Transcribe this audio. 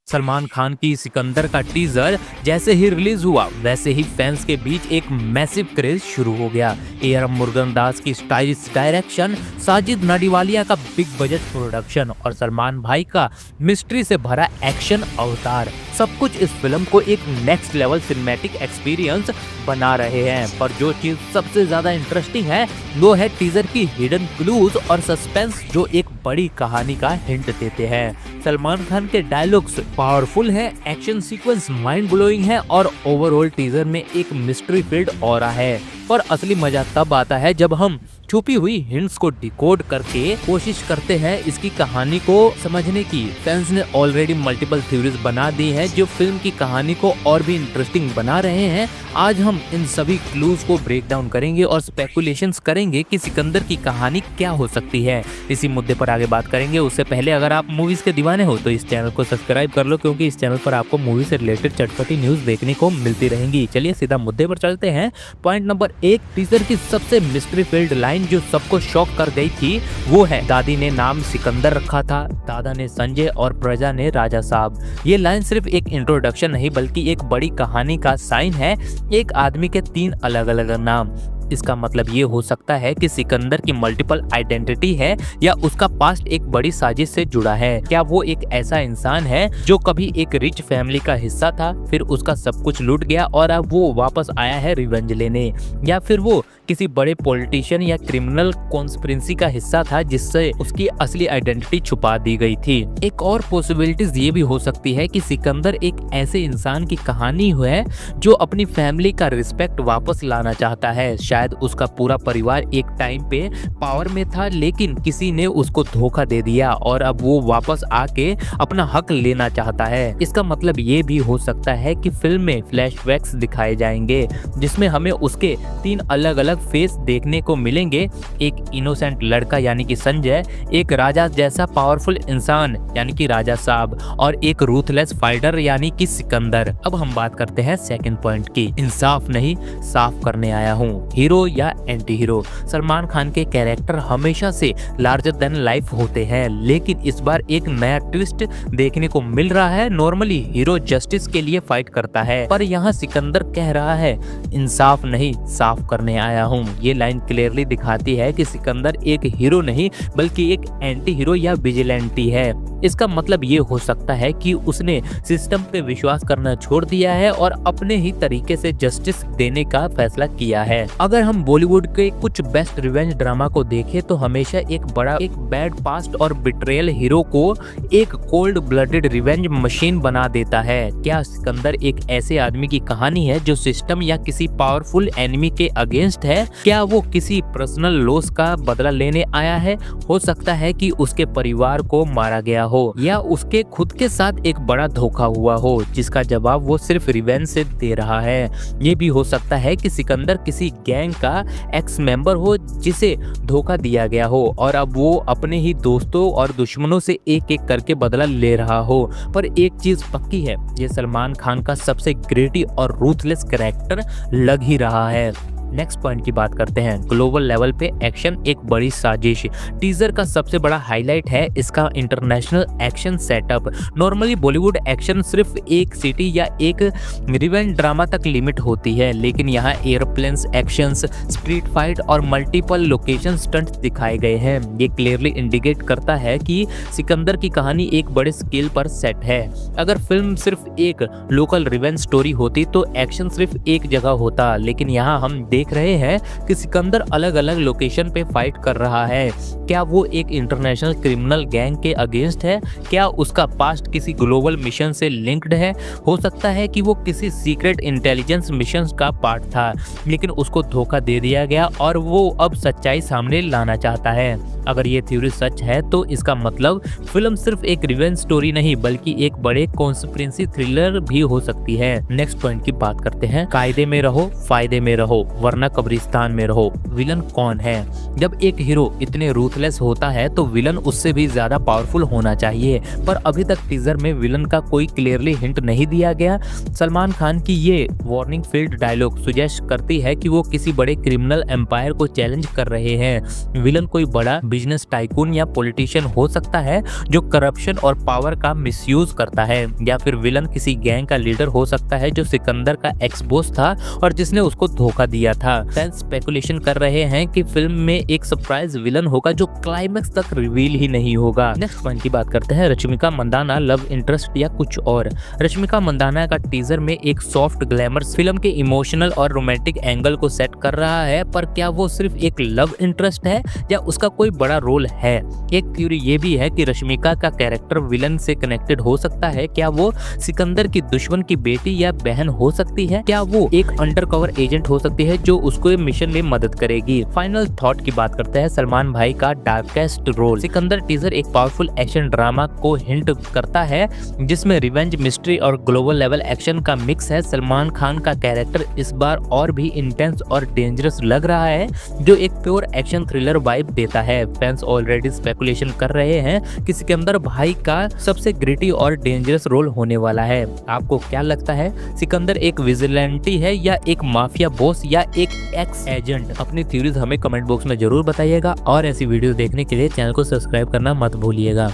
सलमान खान की सिकंदर का टीजर जैसे ही रिलीज हुआ वैसे ही फैंस के बीच एक मैसिव क्रेज शुरू हो गया। ए.आर. मुरुगदास की स्टाइलिश डायरेक्शन, साजिद नाडियावाला का बिग बजट प्रोडक्शन और सलमान भाई का मिस्ट्री से भरा एक्शन अवतार, सब कुछ इस फिल्म को एक नेक्स्ट लेवल सिनेमैटिक एक्सपीरियंस बना रहे हैं। पर जो चीज सबसे ज्यादा इंटरेस्टिंग है वो है टीजर की हिडन क्लूज और सस्पेंस जो एक बड़ी कहानी का हिंट देते हैं। सलमान खान के डायलॉग्स पावरफुल है, एक्शन सीक्वेंस माइंड ब्लोइंग है और ओवरऑल टीजर में एक मिस्ट्री फील्ड ऑरा है। पर असली मजा तब आता है जब हम छुपी हुई हिंट्स को डिकोड करके कोशिश करते हैं इसकी कहानी को समझने की। फैंस ने ऑलरेडी मल्टीपल थ्योरीज बना दी हैं जो फिल्म की कहानी को और भी इंटरेस्टिंग बना रहे हैं। आज हम इन सभी क्लूज को ब्रेक डाउन करेंगे और स्पेकुलेशंस करेंगे कि सिकंदर की कहानी क्या हो सकती है। इसी मुद्दे पर आगे बात करेंगे। उससे पहले अगर आप मूवीज के दीवाने हो तो इस चैनल को सब्सक्राइब कर लो, क्योंकि इस चैनल पर आपको मूवी से रिलेटेड चटपटी न्यूज देखने को मिलती रहेंगी। चलिए सीधा मुद्दे पर चलते हैं। पॉइंट नंबर 1, टीजर की सबसे मिस्ट्री फील्ड लाइन जो सबको शॉक कर गई थी वो है, दादी ने नाम सिकंदर रखा था, दादा ने संजय और प्रजा ने राजा साहब। ये लाइन सिर्फ एक इंट्रोडक्शन नहीं बल्कि एक बड़ी कहानी का साइन है। एक आदमी के 3 अलग अलग नाम। इसका मतलब ये हो सकता है कि सिकंदर की मल्टीपल आइडेंटिटी है या उसका पास्ट एक बड़ी साजिश से जुड़ा है। क्या वो एक ऐसा इंसान है जो कभी एक रिच फैमिली का हिस्सा था, फिर उसका सब कुछ लूट गया और अब वो वापस आया है रिवेंज लेने, या फिर वो किसी बड़े पॉलिटिशियन या क्रिमिनल कॉन्स्पिरेसी का हिस्सा था जिससे उसकी असली आइडेंटिटी छुपा दी गई थी। एक और पॉसिबिलिटीज ये भी हो सकती है कि सिकंदर एक ऐसे इंसान की कहानी है जो अपनी फैमिली का रिस्पेक्ट वापस लाना चाहता है। शायद उसका पूरा परिवार एक टाइम पे पावर में था लेकिन किसी ने उसको धोखा दे दिया और अब वो वापस आके अपना हक लेना चाहता है। इसका मतलब ये भी हो सकता है कि फिल्म में फ्लैशबैक्स दिखाए जाएंगे जिसमें हमें उसके 3 अलग अलग फेस देखने को मिलेंगे। एक इनोसेंट लड़का यानी कि संजय, एक राजा जैसा पावरफुल इंसान यानी कि राजा साहब और एक रूथलेस फाइटर यानी कि सिकंदर। अब हम बात करते हैं सेकंड पॉइंट की। इंसाफ नहीं, साफ करने आया हूँ। हीरो या एंटी हीरो। सलमान खान के कैरेक्टर हमेशा से लार्जर देन लाइफ होते हैं, लेकिन इस बार एक नया ट्विस्ट देखने को मिल रहा है। नॉर्मली हीरो जस्टिस के लिए फाइट करता है, पर यहाँ सिकंदर कह रहा है इंसाफ नहीं, साफ करने आया हूँ। ये लाइन क्लियरली दिखाती है कि सिकंदर एक हीरो नहीं बल्कि एक एंटी हीरो या विजिलेंटी है। इसका मतलब ये हो सकता है कि उसने सिस्टम पे विश्वास करना छोड़ दिया है और अपने ही तरीके से जस्टिस देने का फैसला किया है। अगर हम बॉलीवुड के कुछ बेस्ट रिवेंज ड्रामा को देखें तो हमेशा एक बैड पास्ट और बिट्रेयल हीरो को एक कोल्ड ब्लडेड रिवेंज मशीन बना देता है। क्या सिकंदर एक ऐसे आदमी की कहानी है जो सिस्टम या किसी पावरफुल एनिमी के अगेंस्ट है? क्या वो किसी पर्सनल लॉस का बदला लेने आया है? हो सकता है कि उसके परिवार को मारा गया हो या उसके खुद के साथ एक बड़ा धोखा हुआ हो जिसका जवाब वो सिर्फ रिवेंज से दे रहा है। ये भी हो सकता है कि सिकंदर किसी गैंग का एक्स मेंबर हो जिसे धोखा दिया गया हो और अब वो अपने ही दोस्तों और दुश्मनों से एक एक करके बदला ले रहा हो। पर एक चीज पक्की है, ये सलमान खान का सबसे ग्रेटी और रूथलेस कैरेक्टर लग ही रहा है। नेक्स्ट पॉइंट की बात करते हैं। ग्लोबल लेवल पे एक्शन एक बड़ी साजिश। टीजर का सबसे बड़ा हाईलाइट है इसका international action setup. Normally Bollywood action सिर्फ एक सिटी या एक रिवेंज ड्रामा तक लिमिट होती है, लेकिन यहाँ एयरप्लेन्स एक्शंस, स्ट्रीट फाइट और मल्टीपल लोकेशन स्टंट दिखाए गए हैं। ये क्लियरली इंडिकेट करता है कि सिकंदर की कहानी एक बड़े स्केल पर सेट है। अगर फिल्म सिर्फ एक लोकल रिवेंज स्टोरी होती तो एक्शन सिर्फ एक जगह होता, लेकिन यहाँ हम देख रहे हैं कि सिकंदर अलग अलग लोकेशन पे फाइट कर रहा है। क्या वो एक इंटरनेशनल क्रिमिनल गैंग के अगेंस्ट है? क्या उसका पास्ट किसी ग्लोबल मिशन से लिंक्ड है? हो सकता है कि वो किसी सीक्रेट इंटेलिजेंस मिशन का पार्ट था लेकिन उसको धोखा दे दिया गया और वो अब सच्चाई सामने लाना चाहता है। अगर ये थ्योरी सच है तो इसका मतलब फिल्म सिर्फ एक रिवेंज स्टोरी नहीं बल्कि एक बड़े कॉन्स्पिरेसी थ्रिलर भी हो सकती है। नेक्स्ट पॉइंट की बात करते हैं। कायदे में रहो, फायदे में रहो वरना कब्रिस्तान में रहो। विलन कौन है? जब एक हीरो इतने रूथलेस होता है तो विलन उससे भी ज्यादा पावरफुल होना चाहिए, पर अभी तक टीजर में विलन का कोई क्लियरली हिंट नहीं दिया गया। सलमान खान की ये वार्निंग फील्ड डायलॉग सुजेस्ट करती है कि वो किसी बड़े क्रिमिनल एम्पायर को चैलेंज कर रहे हैं। विलन कोई बड़ा बिजनेस टाइकून या पॉलिटिशियन हो सकता है जो करप्शन और पावर का मिसयूज करता है, या फिर विलन किसी गैंग का लीडर हो सकता है जो सिकंदर का एक्स बॉस था और जिसने उसको धोखा दिया था। फैंस स्पेकुलेशन कर रहे हैं कि फिल्म में एक सरप्राइज विलन होगा जो क्लाइमेक्स तक रिवील ही नहीं होगा। नेक्स्ट पॉइंट की बात करते हैं, रश्मिका मंदाना लव इंटरेस्ट या कुछ और। रश्मिका मंदाना का टीजर में एक सॉफ्ट ग्लैमर फिल्म के इमोशनल और रोमांटिक एंगल को सेट कर रहा है, पर क्या वो सिर्फ एक लव इंटरेस्ट है या उसका कोई बड़ा रोल है? एक थ्योरी ये भी है कि रश्मिका का कैरेक्टर विलन से कनेक्टेड हो सकता है। क्या वो सिकंदर की दुश्मन की बेटी या बहन हो सकती है? क्या वो एक अंडरकवर एजेंट हो सकती है जो उसको मिशन में मदद करेगी? फाइनल थॉट की बात करते हैं, सलमान भाई का डार्केस्ट रोल। सिकंदर टीजर एक पावरफुल एक्शन ड्रामा को हिंट करता है जिसमें रिवेंज, मिस्ट्री और ग्लोबल लेवल एक्शन का मिक्स है। सलमान खान का कैरेक्टर इस बार और भी इंटेंस और डेंजरस लग रहा है, जो एक प्योर एक्शन थ्रिलर वाइब देता है। फैंस ऑलरेडी स्पेकुलेशन कर रहे हैं कि सिकंदर भाई का सबसे ग्रिटी और डेंजरस रोल होने वाला है। आपको क्या लगता है, सिकंदर एक विजिलेंटी है या एक माफिया बॉस या एक एक्स एजेंट? अपनी थ्योरीज हमें कमेंट बॉक्स में जरूर बताइएगा और ऐसी वीडियो देखने के लिए चैनल को सब्सक्राइब करना मत भूलिएगा।